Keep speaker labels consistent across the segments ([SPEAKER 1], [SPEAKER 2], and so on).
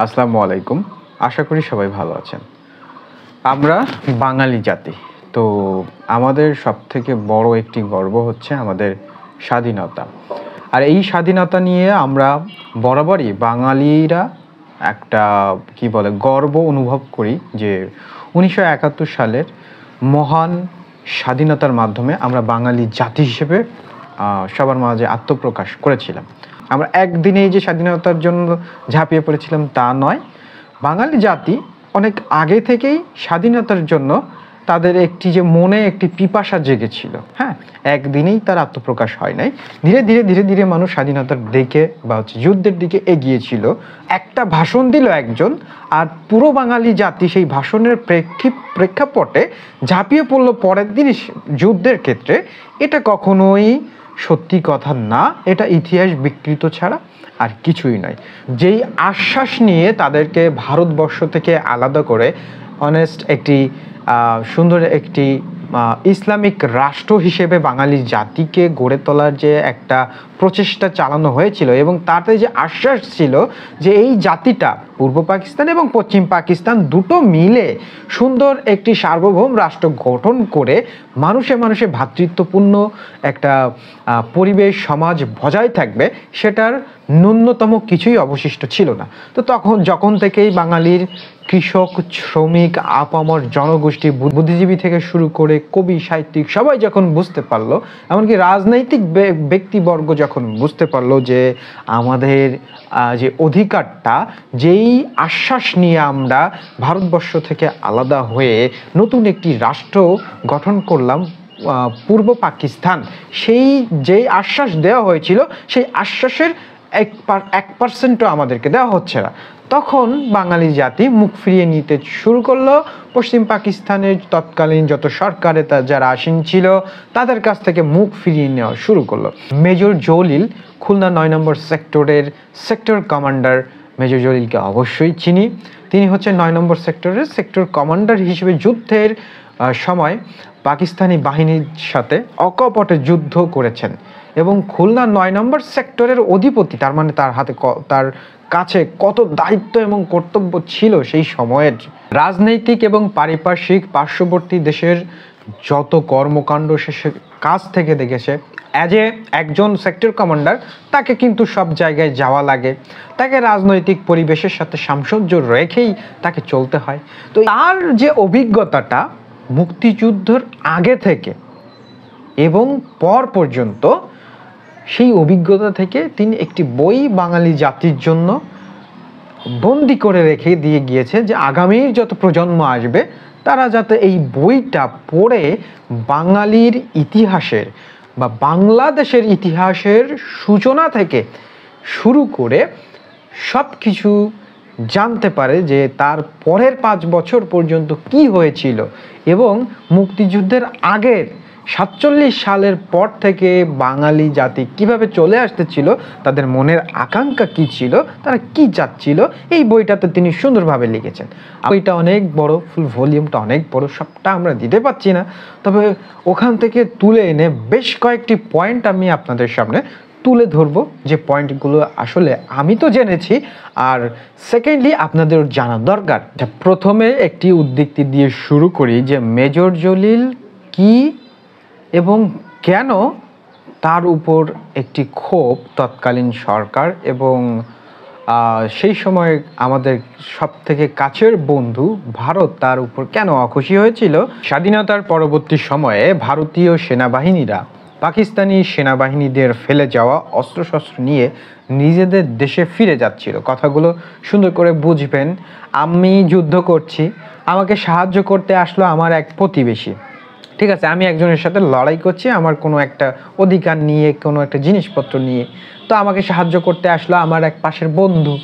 [SPEAKER 1] আসসালামু আলাইকুম। আশা করি সবাই ভালো আছেন। আমরা বাঙালি জাতি। তো আমাদের সবথেকে বড় একটি গর্ব হচ্ছে আমাদের স্বাধীনতা। আর এই স্বাধীনতা নিয়ে আমরা বরাবরই বাঙালিরা একটা গর্ব অনুভব করি যে ১৯৭১ সালের মহান স্বাধীনতার মাধ্যমে আমরা বাঙালি জাতি হিসেবে সবার মাঝে আত্মপ্রকাশ করেছিলাম। আমরা একদিনেই যে স্বাধীনতার জন্য ঝাঁপিয়ে পড়েছিলাম তা নয়। বাঙালি জাতি অনেক আগে থেকেই স্বাধীনতার জন্য তাদের মনে একটি পিপাসা জেগেছিল। হ্যাঁ, একদিনেই তার আত্মপ্রকাশ হয় নাই। ধীরে ধীরে মানুষ স্বাধীনতার দিকে যুদ্ধের দিকে এগিয়েছিল। একটা ভাষণ দিল একজন, আর পুরো বাঙালি জাতি সেই ভাষণের প্রেক্ষাপটে ঝাঁপিয়ে পড়ল পরের দিন যুদ্ধের ক্ষেত্রে। এটা কখনোই সত্যি কথা না, এটা ইতিহাস বিকৃত ছাড়া আর কিছুই নয়। যেই আশ্বাস নিয়ে তাদেরকে ভারতবর্ষ থেকে আলাদা করে সুন্দর একটি ইসলামিক রাষ্ট্র হিসেবে বাঙালি জাতিকে গড়ে তোলার যে একটা প্রচেষ্টা চালানো হয়েছিল, এবং তাতে যে আশ্বাস ছিল যে এই জাতিটা পূর্ব পাকিস্তান এবং পশ্চিম পাকিস্তান দুটো মিলে সুন্দর একটি সার্বভৌম রাষ্ট্র গঠন করে মানুষে মানুষে ভ্রাতৃত্বপূর্ণ একটা পরিবেশ সমাজ বজায় থাকবে, সেটার ন্যূনতম কিছুই অবশিষ্ট ছিল না। তো যখন থেকেই বাঙালির কৃষক, শ্রমিক, আপামর জনগোষ্ঠী, বুদ্ধিজীবী থেকে শুরু করে কবি, সাহিত্যিক সবাই যখন বুঝতে পারলো, এমনকি রাজনৈতিক ব্যক্তিবর্গ যখন বুঝতে পারলো যে আমাদের যে অধিকারটা, যেই আশ্বাস নিয়ে আমরা ভারতবর্ষ থেকে আলাদা হয়ে নতুন একটি রাষ্ট্র গঠন করলাম পূর্ব পাকিস্তান, যেই আশ্বাস দেওয়া হয়েছিল সেই আশ্বাসের 1% আমাদেরকে দেওয়া হচ্ছে না। তখন বাঙালি জাতি মুখ ফিরিয়ে নিতে শুরু করলো। পশ্চিম পাকিস্তানের তৎকালীন যত সরকারে যারা আসীন ছিল তাদের কাছ থেকে মুখ ফিরিয়ে নেওয়া শুরু করলো। মেজর জলিল, খুলনা ৯ নম্বর সেক্টরের সেক্টর কমান্ডার। মেজর জলিলকে অবশ্যই চিনি। তিনি হচ্ছে ৯ নম্বর সেক্টরের সেক্টর কমান্ডার হিসেবে যুদ্ধের সময় পাকিস্তানি বাহিনীর সাথে অকপটে যুদ্ধ করেছেন, এবং খুলনা ৯ নম্বর সেক্টরের অধিপতি, তার মানে তার কাছে কত দায়িত্ব এবং কর্তব্য ছিল সেই সময়ের। রাজনৈতিক এবং পারিপার্শ্বিক পার্শ্ববর্তী দেশের যত কর্মকাণ্ড সে কাছ থেকে দেখেছে। একজন সেক্টর কমান্ডার, তাকে কিন্তু সব জায়গায় যাওয়া লাগে, তাকে রাজনৈতিক পরিবেশের সাথে সামঞ্জস্য রেখেই তাকে চলতে হয়। তো তার যে অভিজ্ঞতাটা মুক্তিযুদ্ধের আগে থেকে এবং পর পর্যন্ত, সেই অভিজ্ঞতা থেকে তিনি একটি বই বাঙালি জাতির জন্য বন্দি করে রেখে দিয়ে গিয়েছে যে আগামীর যত প্রজন্ম আসবে তারা যাতে এই বইটা পড়ে বাঙালির ইতিহাসের বা বাংলাদেশের ইতিহাসের সূচনা থেকে শুরু করে সব কিছু জানতে পারে, যে তার পরের 5 বছর পর্যন্ত কি হয়েছিল, এবং মুক্তিযুদ্ধের আগের 47 সালের পর থেকে বাঙালি জাতি কিভাবে চলে আসতেছিল, তাদের মনের আকাঙ্ক্ষা কি ছিল, তারা কি চাচ্ছিল, এই বইটাতে তিনি সুন্দরভাবে লিখেছেন। বইটা অনেক বড়, ফুল ভলিউমটা অনেক বড়, সবটা আমরা দিতে পারছি না, তবে ওখান থেকে তুলে এনে বেশ কয়েকটি পয়েন্ট আমি আপনাদের সামনে তুলে ধরবো, যে পয়েন্টগুলো আসলে আমি তো জেনেছি, আর সেকেন্ডলি আপনাদের জানা দরকার। প্রথমে একটি উদ্ধৃতি দিয়ে শুরু করি যে মেজর জলিল কি এবং কেন তার উপর একটি ক্ষোভ তৎকালীন সরকার এবং সেই সময় আমাদের সব থেকে কাছের বন্ধু ভারত তার উপর কেন অখুশি হয়েছিল। স্বাধীনতার পরবর্তী সময়ে ভারতীয় সেনাবাহিনীরা পাকিস্তানি সেনাবাহিনীদের ফেলে যাওয়া অস্ত্রশস্ত্র নিয়ে নিজেদের দেশে ফিরে যাচ্ছিল। কথাগুলো সুন্দর করে বুঝবেন। আমি যুদ্ধ করছি, আমাকে সাহায্য করতে আসলো আমার এক প্রতিবেশী, ঠিক আছে, আমি একজনের সাথে লড়াই করছি আমার কোনো একটা অধিকার নিয়ে, কোনো একটা জিনিসপত্র নিয়ে, তো আমাকে সাহায্য করতে আসলো আমার এক পাশের বন্ধু।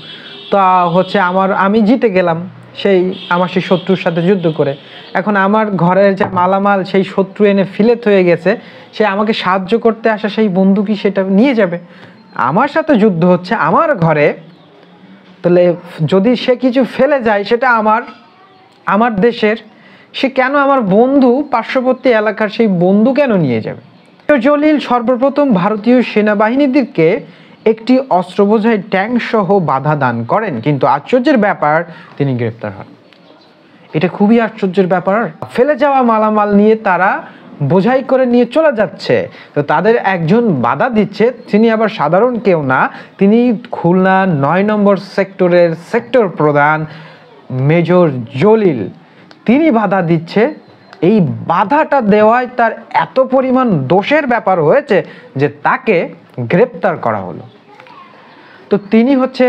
[SPEAKER 1] তা আমি জিতে গেলাম আমার সেই শত্রুর সাথে যুদ্ধ করে। এখন আমার ঘরের যে মালামাল সেই শত্রু এনে ফিলেত হয়ে গেছে, সে আমাকে সাহায্য করতে আসা সেই বন্ধু কি সেটা নিয়ে যাবে? আমার সাথে যুদ্ধ হচ্ছে আমার ঘরে, তাহলে যদি সে কিছু ফেলে যায় সেটা আমার দেশের, সে কেন আমার বন্ধু পার্শ্ববর্তী এলাকার সেই বন্ধু কেন নিয়ে যাবে? জলিল সর্বপ্রথম ভারতীয় সেনাবাহিনীদেরকে একটি অস্ত্রবোঝাই ট্যাঙ্ক সহ বাধা দান করেন, কিন্তু আশ্চর্যের ব্যাপার তিনি গ্রেপ্তার হন। এটা খুবই আশ্চর্যের ব্যাপার। ফেলে যাওয়া মালামাল নিয়ে তারা বোঝাই করে নিয়ে চলে যাচ্ছে, তো তাদের একজন বাধা দিচ্ছে, তিনি আবার সাধারণ কেউ না, তিনি খুলনা ৯ নম্বর সেক্টরের সেক্টর প্রধান মেজর জলিল। তিনি বাধা দিচ্ছে। এই বাধাটা দেওয়ায় তার এত পরিমাণ দোষের ব্যাপার হয়েছে যে তাকে গ্রেপ্তার করা হলো। তো তিনি হচ্ছে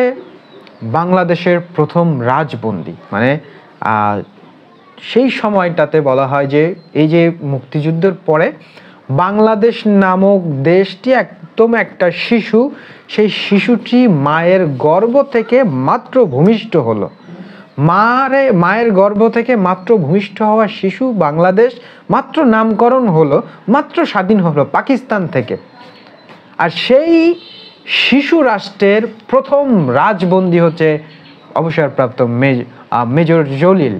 [SPEAKER 1] বাংলাদেশের প্রথম রাজবন্দী। মানে সেই সময়টাতে বলা হয় যে এই যে মুক্তিযুদ্ধের পরে বাংলাদেশ নামক দেশটি একদম একটা শিশু, সেই শিশুটি মায়ের গর্ভ থেকে মাত্র ভূমিষ্ঠ হলো। মায়ের গর্ভ থেকে মাত্র ভূমিষ্ঠ হওয়া শিশু বাংলাদেশ মাত্র নামকরণ হলো, মাত্র স্বাধীন হলো পাকিস্তান থেকে। আর সেই শিশু রাষ্ট্রের প্রথম রাজবন্দী হচ্ছে অবসরপ্রাপ্ত মেজর জলিল।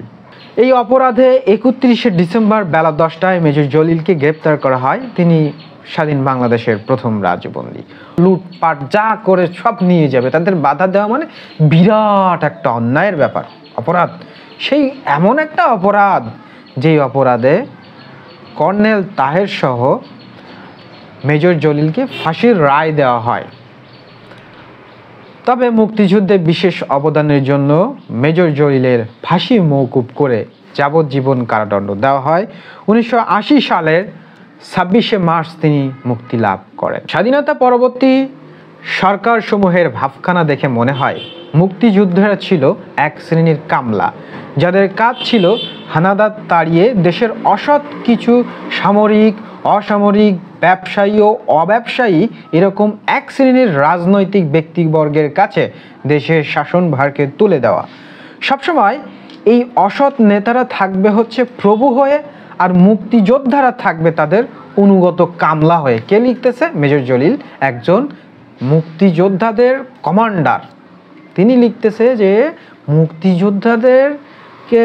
[SPEAKER 1] এই অপরাধে 31শে ডিসেম্বর বেলা 10টায় মেজর জলিলকে গ্রেপ্তার করা হয়। তিনি স্বাধীন বাংলাদেশের প্রথম রাজবন্দী। লুটপাট যা করে সব নিয়ে যাবে, তাদের বাধা দেওয়া মানে বিরাট একটা অন্যায়ের ব্যাপার, অপরাধ। সেই এমন একটা অপরাধ যেই অপরাধে কর্নেল তাহের সহ মেজর জলিলকে ফাঁসির রায় দেওয়া হয়। তবে মুক্তিযুদ্ধে বিশেষ অবদানের জন্য মেজর জলিলের ফাঁসি মওকুফ করে যাবজ্জীবন কারাদণ্ড দেওয়া হয়। 1980 সালের 26শে মার্চ তিনি মুক্তি লাভ করেন। স্বাধীনতা পরবর্তী সরকার সমূহের ভাবখানা দেখে মনে হয় মুক্তিযোদ্ধারা ছিল এক শ্রেণীর কামলা, যাদের কাজ ছিল হানাদার তাড়িয়ে দেশের অসৎ কিছু সামরিক, অসামরিক, ব্যবসায়ী ও অব্যবসায়ী এরকম এক শ্রেণীর রাজনৈতিক ব্যক্তিবর্গের কাছে দেশের শাসনভারকে তুলে দেওয়া। সবসময় এই অসৎ নেতারা থাকবে হচ্ছে প্রভু হয়ে, আর মুক্তিযোদ্ধারা থাকবে তাদের অনুগত কামলা হয়ে। কে লিখতেছে? মেজর জলিল, একজন মুক্তিযোদ্ধাদের কমান্ডার। তিনি লিখতেছে যে মুক্তিযোদ্ধাদেরকে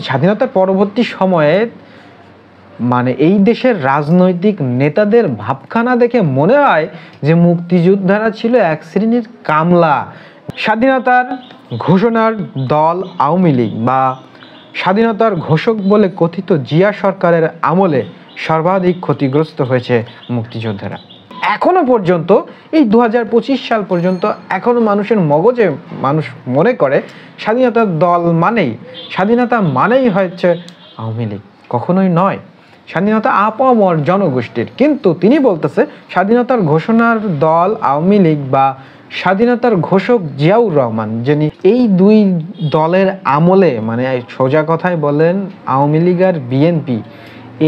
[SPEAKER 1] স্বাধীনতার পরবর্তী সময়ে মানে এই দেশের রাজনৈতিক নেতাদের ভাবখানা দেখে মনে হয় যে মুক্তিযোদ্ধারা ছিল এক শ্রেণীর কামলা। স্বাধীনতার ঘোষণার দল আওয়ামী লীগ বা স্বাধীনতার ঘোষক বলে কথিত জিয়া সরকারের আমলে সর্বাধিক ক্ষতিগ্রস্ত হয়েছে মুক্তিযোদ্ধারা। এখনো পর্যন্ত এই 2025 সাল পর্যন্ত এখনো মানুষের মগজে মানুষ মনে করে স্বাধীনতার দল স্বাধীনতা মানেই হচ্ছে আওয়ামী লীগ। কখনোই নয়, স্বাধীনতা আপামর জনগোষ্ঠীর। কিন্তু তিনি বলতেছে স্বাধীনতার ঘোষণার দল আওয়ামী লীগ বা স্বাধীনতার ঘোষক জিয়াউর রহমান, যিনি এই দুই দলের আমলে, মানে সোজা কথায় বলেন আওয়ামী লীগ আর বিএনপি,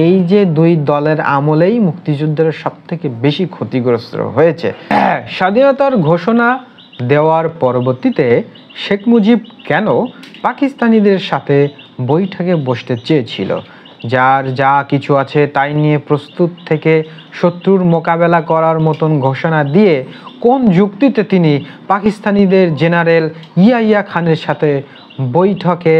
[SPEAKER 1] এই যে দুই দলের আমলেই মুক্তিযুদ্ধের সব থেকে বেশি ক্ষতিগ্রস্ত হয়েছে। স্বাধীনতার ঘোষণা দেওয়ার পরবর্তীতে শেখ মুজিব কেন পাকিস্তানিদের সাথে বৈঠকে বসতে চেয়েছিল? যার যা কিছু আছে তাই নিয়ে প্রস্তুত থেকে শত্রুর মোকাবেলা করার মতন ঘোষণা দিয়ে কোন যুক্তিতে তিনি পাকিস্তানিদের জেনারেল ইয়াহিয়া খানের সাথে বৈঠকে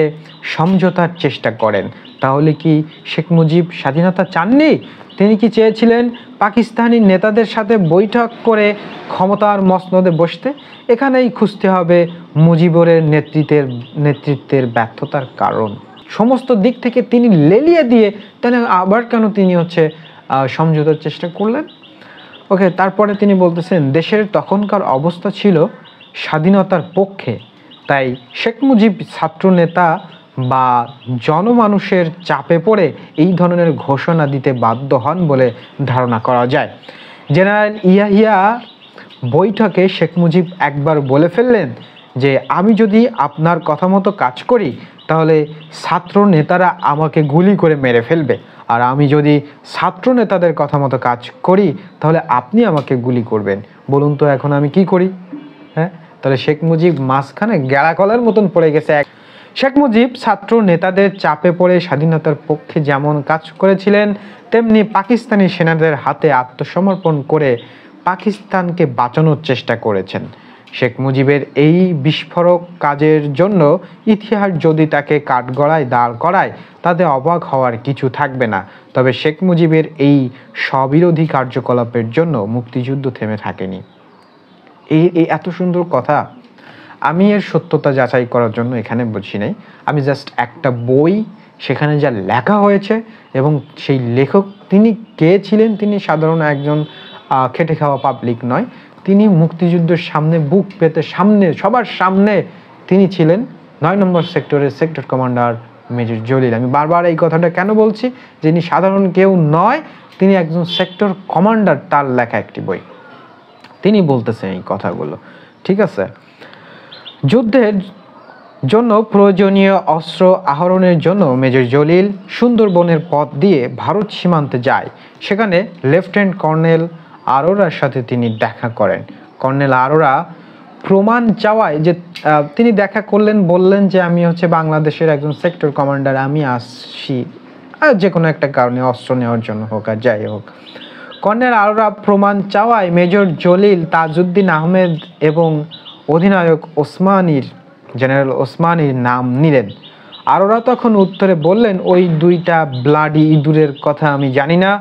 [SPEAKER 1] সমঝোতার চেষ্টা করেন? তাহলে কি শেখ মুজিব স্বাধীনতা চাননি? তিনি কি চেয়েছিলেন পাকিস্তানি নেতাদের সাথে বৈঠক করে ক্ষমতার মসনদে বসতে? এখানেই খুঁজতে হবে মুজিবুরের নেতৃত্বের ব্যর্থতার কারণ। সমস্ত দিক থেকে তিনি লেলিয়ে দিয়ে তাহলে আবার কেন তিনি সমঝোতার চেষ্টা করলেন? ওকে, তারপরে তিনি বলতেছেন দেশের তখনকার অবস্থা ছিল স্বাধীনতার পক্ষে, তাই শেখ মুজিব ছাত্র নেতা বা জনমানুষের চাপে পড়ে এই ধরনের ঘোষণা দিতে বাধ্য হন বলে ধারণা করা যায়। জেনারেল ইয়াহিয়া বৈঠকে শেখ মুজিব একবার বলে ফেললেন যে আমি যদি আপনার কথা মতো কাজ করি তাহলে ছাত্র নেতারা আমাকে গুলি করে মেরে ফেলবে, আর আমি যদি ছাত্র নেতাদের কথা মতো কাজ করি তাহলে আপনি আমাকে গুলি করবেন। বলুন তো এখন আমি কি করি? হ্যাঁ, তাহলে শেখ মুজিব মাঝখানে গেড়াকলার মতন পড়ে গেছে। শেখ মুজিব ছাত্র নেতাদের চাপে পড়ে স্বাধীনতার পক্ষে যেমন কাজ করেছিলেন, তেমনি পাকিস্তানি সেনাদের হাতে আত্মসমর্পণ করে পাকিস্তানকে বাঁচানোর চেষ্টা করেছেন। শেখ মুজিবের এই বিস্ফোরক কাজের জন্য ইতিহাস যদি তাকে কাঠগড়ায় দাঁড় করায় তাতে অবাক হওয়ার কিছু থাকবে না। তবে শেখ মুজিবের এই স্ববিরোধী কার্যকলাপের জন্য মুক্তিযুদ্ধ থেমে থাকেনি। এই এত সুন্দর কথা আমি এর সত্যতা যাচাই করার জন্য এখানে বলছি নাই, আমি জাস্ট একটা বই, সেখানে যা লেখা হয়েছে এবং সেই লেখক তিনি কে ছিলেন, তিনি সাধারণ একজন খেটে খাওয়া পাবলিক নয়, তিনি মুক্তিযুদ্ধের সামনে বুক পেতে সামনে সবার সামনে তিনি ছিলেন 9 নম্বর সেক্টরের সেক্টর কমান্ডার মেজর জলিল। আমি বারবার এই কথাটা কেন বলছি, যিনি সাধারণ কেউ নয়, তিনি একজন সেক্টর কমান্ডার, তার লেখা একটি বই, তিনি বলতেছেন এই কথাগুলো। ঠিক আছে, যুদ্ধের জন্য প্রয়োজনীয় অস্ত্র আহরণের জন্য মেজর জলিল সুন্দরবনের পথ দিয়ে ভারত সীমান্তে যায়। সেখানে লেফটেন্যান্ট কর্নেল আরোরার সাথে তিনি দেখা করেন। কর্নেল আরোরা প্রমাণ চাওয়ায় যে তিনি দেখা করলেন, বললেন যে আমি হচ্ছে বাংলাদেশের একজন সেক্টর কমান্ডার, আমি আসছি যে কোনো একটা কারণে অস্ত্র নেওয়ার জন্য হোক আর যাই হোক। কর্নেল আরোরা প্রমাণ চাওয়ায় মেজর জলিল তাজউদ্দিন আহমেদ এবং অধিনায়ক জেনারেল ওসমানীর নাম নিলেন। আরোরা তখন উত্তরে বললেন, ওই দুইটা ব্লাডি ইঁদুরের কথা আমি জানি না,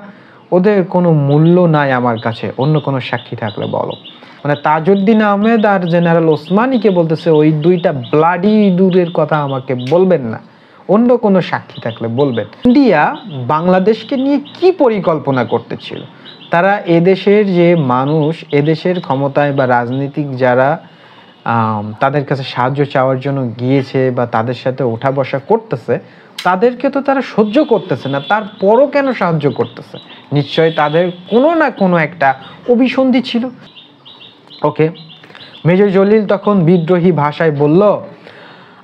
[SPEAKER 1] ওদের কোনো মূল্য নাই আমার কাছে, অন্য কোনো সাক্ষী থাকলে বলো। মানে তাজউদ্দিন আহমেদ আর জেনারেল ওসমানীকে বলতেছে ওই দুইটা ব্লাডি ইঁদুরের কথা আমাকে বলবেন না, অন্য কোনো সাক্ষী থাকলে বলবেন। ইন্ডিয়া বাংলাদেশকে নিয়ে কি পরিকল্পনা করতেছিল, তারা এদেশের যে মানুষ, এদেশের ক্ষমতায় বা রাজনীতিক যারা তাদের কাছে সাহায্য চাওয়ার জন্য গিয়েছে বা তাদের সাথে ওঠা বসা করতেছে, তাদেরকে তো তারা সহ্য করতেছে না, তারপরও কেন সাহায্য করতেছে? নিশ্চয়ই তাদের কোনো না কোনো একটা অভিসন্ধি ছিল। ওকে, মেজর জলিল তখন বিদ্রোহী ভাষায় বলল,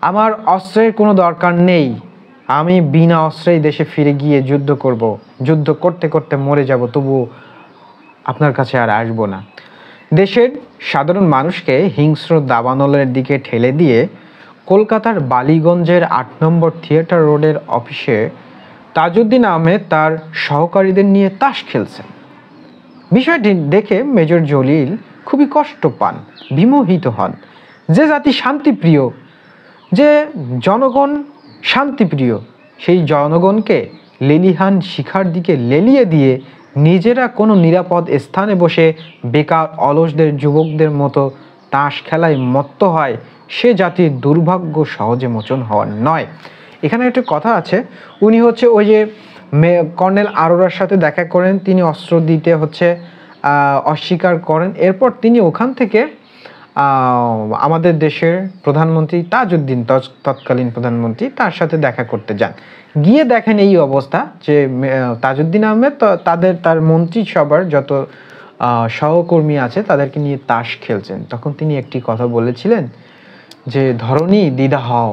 [SPEAKER 1] আমার অস্ত্রের কোনো দরকার নেই, আমি বিনা অস্ত্রেই দেশে ফিরে গিয়ে যুদ্ধ করব, যুদ্ধ করতে করতে মরে যাব, তবু আপনার কাছে আর আসবো না। দেশের সাধারণ মানুষকে হিংস্র দাবানলের দিকে ঠেলে দিয়ে কলকাতার বালিগঞ্জের 8 নম্বর থিয়েটার রোডের অফিসে তাজউদ্দিন আহমেদ তার সহকারীদের নিয়ে তাস খেলছেন। বিষয়টি দেখে মেজর জলিল খুবই কষ্ট পান, বিমোহিত হন। যে জাতি শান্তিপ্রিয়, যে জনগণ শান্তিপ্রিয়, সেই জনগণকে লেলিহান শিখার দিকে লেলিয়ে দিয়ে নিজেরা কোনো নিরাপদ স্থানে বসে বেকার অলসদের যুবকদের মতো তাস খেলায় মত্ত হয়, সে জাতির দুর্ভাগ্য সহজে মোচন হওয়ার নয়। এখানে একটা কথা আছে, উনি হচ্ছে ওই যে কর্নেল আরোরার সাথে দেখা করেন, তিনি অস্ত্র দিতে হচ্ছে অস্বীকার করেন, এরপর তিনি ওখান থেকে আমাদের দেশের প্রধানমন্ত্রী তাজউদ্দিন, তৎকালীন প্রধানমন্ত্রী, তার সাথে দেখা করতে যান। গিয়ে দেখেন এই অবস্থা যে তাজউদ্দিন আহমেদ তার মন্ত্রিসভার যত সহকর্মী আছে তাদেরকে নিয়ে তাস খেলছেন। তখন তিনি একটি কথা বলেছিলেন যে, ধরনী দিদা হও,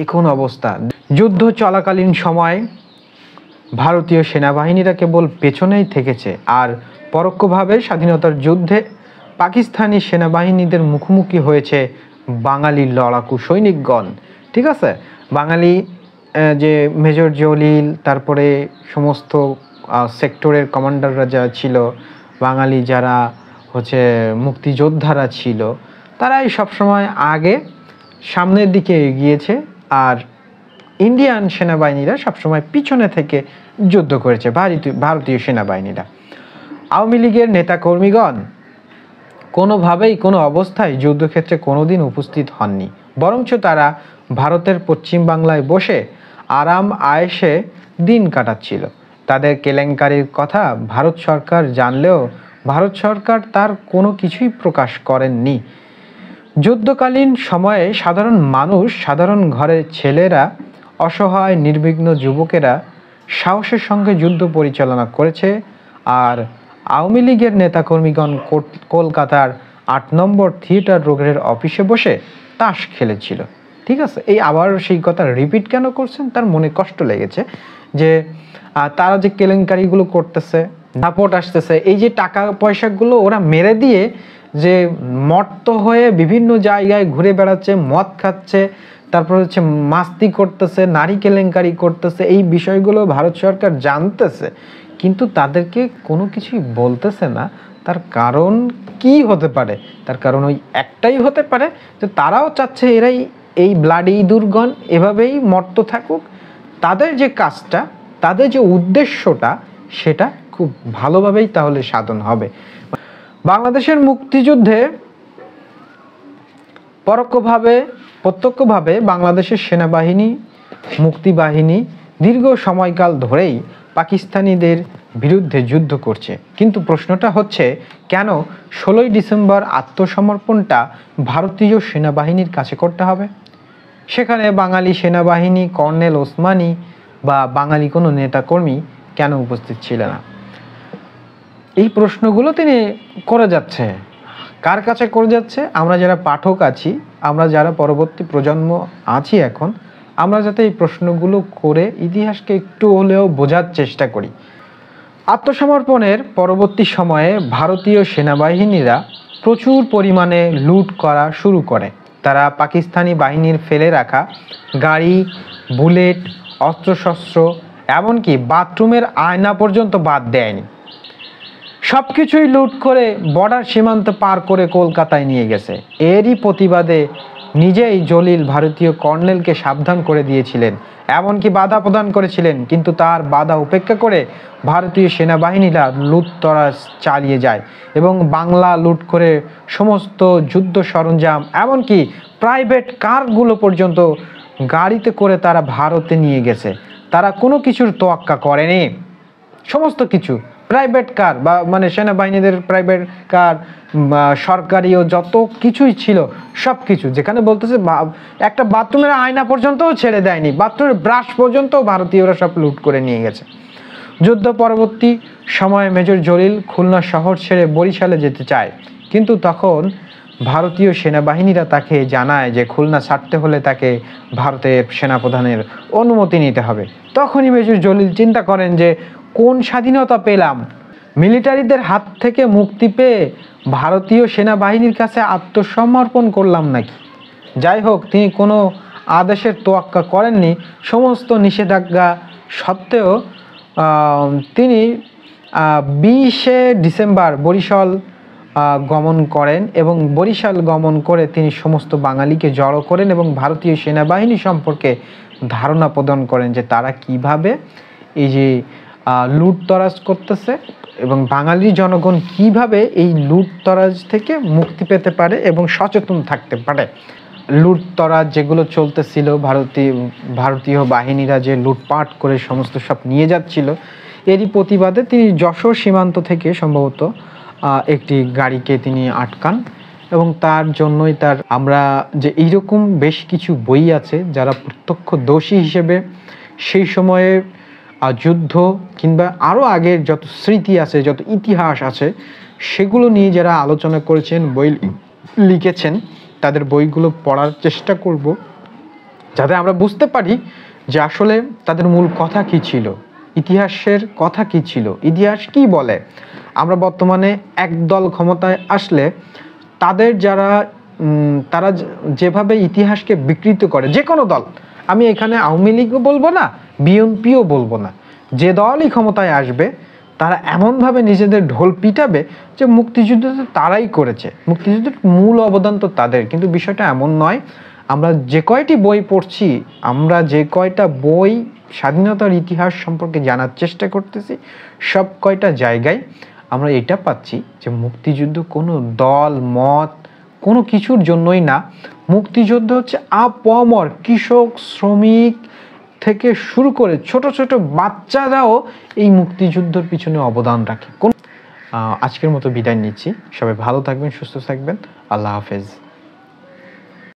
[SPEAKER 1] এখন অবস্থা। যুদ্ধ চলাকালীন সময় ভারতীয় সেনাবাহিনীরা কেবল পেছনেই থেকেছে, আর পরোক্ষভাবে স্বাধীনতার যুদ্ধে পাকিস্তানি সেনাবাহিনীদের মুখোমুখি হয়েছে বাঙালি লড়াকু সৈনিকগণ। ঠিক আছে, বাঙালি যে মেজর জলিল, তারপরে সমস্ত সেক্টরের কমান্ডাররা যারা ছিল, বাঙালি যারা হচ্ছে মুক্তিযোদ্ধারা ছিল, তারাই সবসময় আগে সামনের দিকে এগিয়েছে, আর ইন্ডিয়ান সেনাবাহিনীরা সবসময় পিছনে থেকে যুদ্ধ করেছে, ভারতীয় সেনাবাহিনীরা। আওয়ামী লীগের নেতাকর্মীগণ কোনোভাবেই কোনো অবস্থায় যুদ্ধক্ষেত্রে কোনোদিন উপস্থিত হননি, বরঞ্চ তারা ভারতের পশ্চিম বাংলায় বসে আরাম আয়েশে দিন কাটাচ্ছিল। তাদের কেলেঙ্কারির কথা ভারত সরকার জানলেও ভারত সরকার তার কোনো কিছুই প্রকাশ করেননি। যুদ্ধকালীন সময়ে সাধারণ মানুষ, সাধারণ ঘরের ছেলেরা, অসহায় নির্বিঘ্ন যুবকেরা সাহসের সঙ্গে যুদ্ধ পরিচালনা করেছে, আর আওয়ামী লীগের নেতাকর্মীগণ কলকাতার 8 নম্বর থিয়েটার রোডের অফিসে বসে তাস খেলেছিল। ঠিক আছে, এই আবার সেই কথা রিপিট কেন করছেন, তার মনে কষ্ট লেগেছে যে তারা যে কেলেঙ্কারিগুলো করতেছে, দাপট আসতেছে, এই যে টাকা পয়সাগুলো ওরা মেরে দিয়ে যে মত্ত হয়ে বিভিন্ন জায়গায় ঘুরে বেড়াচ্ছে, মদ খাচ্ছে, তারপর হচ্ছে মাস্তি করতেছে, নারী কেলেঙ্কারি করতেছে, এই বিষয়গুলো ভারত সরকার জানতেছে, কিন্তু তাদেরকে কোনো কিছুই বলতেছে না। তার কারণ কি হতে পারে? তার কারণ ওই একটাই হতে পারে যে তারাও চাচ্ছে এরাই এই ব্লাডি ইঁদুরগণ এভাবেই মর্ত থাকুক, তাদের যে কাজটা, তাদের যে উদ্দেশ্যটা, সেটা খুব ভালোভাবেই তাহলে সাধন হবে। বাংলাদেশের মুক্তিযুদ্ধে পরোক্ষভাবে প্রত্যক্ষভাবে বাংলাদেশের সেনাবাহিনী মুক্তিবাহিনী দীর্ঘ সময়কাল ধরেই পাকিস্তানিদের বিরুদ্ধে যুদ্ধ করছে, কিন্তু প্রশ্নটা হচ্ছে কেন 16ই ডিসেম্বর আত্মসমর্পণটা ভারতীয় সেনাবাহিনীর কাছে করতে হবে? সেখানে বাঙালি সেনাবাহিনী কর্নেল ওসমানী বা বাঙালি কোনো নেতাকর্মী কেন উপস্থিত ছিল না? এই প্রশ্নগুলো তিনি করে যাচ্ছে। কার কাছে করে যাচ্ছে? আমরা যারা পাঠক আছি, আমরা যারা পরবর্তী প্রজন্ম আছি এখন, আমরা যাতে এই প্রশ্নগুলো করে ইতিহাসকে একটু হলেও বোঝার চেষ্টা করি। আত্মসমর্পণের পরবর্তী সময়ে ভারতীয় সেনাবাহিনীরা প্রচুর পরিমাণে লুট করা শুরু করে। তারা পাকিস্তানি বাহিনীর ফেলে রাখা গাড়ি, বুলেট, অস্ত্রশস্ত্র, এমনকি বাথরুমের আয়না পর্যন্ত বাদ দেয়নি। সব কিছুই লুট করে বর্ডার সীমান্ত পার করে কলকাতায় নিয়ে গেছে। এরই প্রতিবাদে নিজেই জলিল ভারতীয় কর্নেলকে সাবধান করে দিয়েছিলেন, এমনকি বাধা প্রদান করেছিলেন, কিন্তু তার বাধা উপেক্ষা করে ভারতীয় সেনাবাহিনীরা লুটতরাজ চালিয়ে যায় এবং বাংলা লুট করে সমস্ত যুদ্ধ সরঞ্জাম, এমনকি প্রাইভেট কারগুলো পর্যন্ত গাড়িতে করে তারা ভারতে নিয়ে গেছে। তারা কোনো কিছুর তোয়াক্কা করেনি। সমস্ত কিছু প্রাইভেট কার বা মানে সেনাবাহিনীদের প্রাইভেট কার, সরকারিও যত কিছুই ছিল সব কিছু, যেখানে বলতেছে একটা বাথরুমের আয়না পর্যন্তও ছেড়ে দেয়নি, বাথরুমের ব্রাশ পর্যন্ত ভারতীয়রা সব লুট করে নিয়ে গেছে। যুদ্ধ পরবর্তী সময়ে মেজর জলিল খুলনা শহর ছেড়ে বরিশালে যেতে চায়, কিন্তু তখন ভারতীয় সেনাবাহিনীরা তাকে জানায় যে খুলনা ছাড়তে হলে তাকে ভারতের সেনাপ্রধানের অনুমতি নিতে হবে। তখনই মেজর জলিল চিন্তা করেন যে কোন স্বাধীনতা পেলাম, মিলিটারিদের হাত থেকে মুক্তি পেয়ে ভারতীয় সেনাবাহিনীর কাছে আত্মসমর্পণ করলাম নাকি? যাই হোক, তিনি কোনো আদেশের তোয়াক্কা করেননি। সমস্ত নিষেধাজ্ঞা সত্ত্বেও তিনি 20শে ডিসেম্বর বরিশাল গমন করেন এবং বরিশাল গমন করে তিনি সমস্ত বাঙালিকে জড়ো করেন এবং ভারতীয় সেনাবাহিনী সম্পর্কে ধারণা প্রদান করেন যে তারা কিভাবে এই যে লুটতরাজ করতেছে এবং বাঙালি জনগণ কিভাবে এই লুটতরাজ থেকে মুক্তি পেতে পারে এবং সচেতন থাকতে পারে। লুটতরাজ যেগুলো চলতেছিল, ভারতীয় বাহিনীরা যে লুটপাট করে সমস্ত সব নিয়ে যাচ্ছিল, এরই প্রতিবাদে তিনি যশোর সীমান্ত থেকে সম্ভবত একটি গাড়িকে তিনি আটকান এবং তার জন্যই আমরা যে এইরকম বেশ কিছু বই আছে যারা প্রত্যক্ষ দোষী হিসেবে সেই সময়ে যুদ্ধ কিংবা আরও আগের যত স্মৃতি আছে, যত ইতিহাস আছে, সেগুলো নিয়ে যারা আলোচনা করেছেন, বই লিখেছেন, তাদের বইগুলো পড়ার চেষ্টা করব যাতে আমরা বুঝতে পারি যে আসলে তাদের মূল কথা কি ছিল, ইতিহাসের কথা কি ছিল, ইতিহাস কি বলে। আমরা বর্তমানে একদল ক্ষমতায় আসলে তারা যেভাবে ইতিহাসকে বিকৃত করে, যে কোনো দল, আমি এখানে আওয়ামী লীগও বলবো না, বিএনপিও বলবো না, যে দলই ক্ষমতায় আসবে তারা এমনভাবে নিজেদের ঢোল পিটাবে যে মুক্তিযুদ্ধ তো তারাই করেছে, মুক্তিযুদ্ধের মূল অবদান তো তাদের। কিন্তু বিষয়টা এমন নয়। আমরা যে কয়টি বই পড়ছি, আমরা যে কয়টা বই স্বাধীনতার ইতিহাস সম্পর্কে জানার চেষ্টা করতেছি, সব কয়টা জায়গায় আমরা এটা পাচ্ছি যে মুক্তিযুদ্ধ কোনো দল মত কোনো কিছুর জন্যই না। মুক্তিযুদ্ধ হচ্ছে আপামর কৃষক, শ্রমিক থেকে শুরু করে ছোট ছোট বাচ্চারাও এই মুক্তিযুদ্ধের পিছনে অবদান রাখে। আজকের মতো বিদায় নিচ্ছি। সবাই ভালো থাকবেন, সুস্থ থাকবেন। আল্লাহ হাফেজ।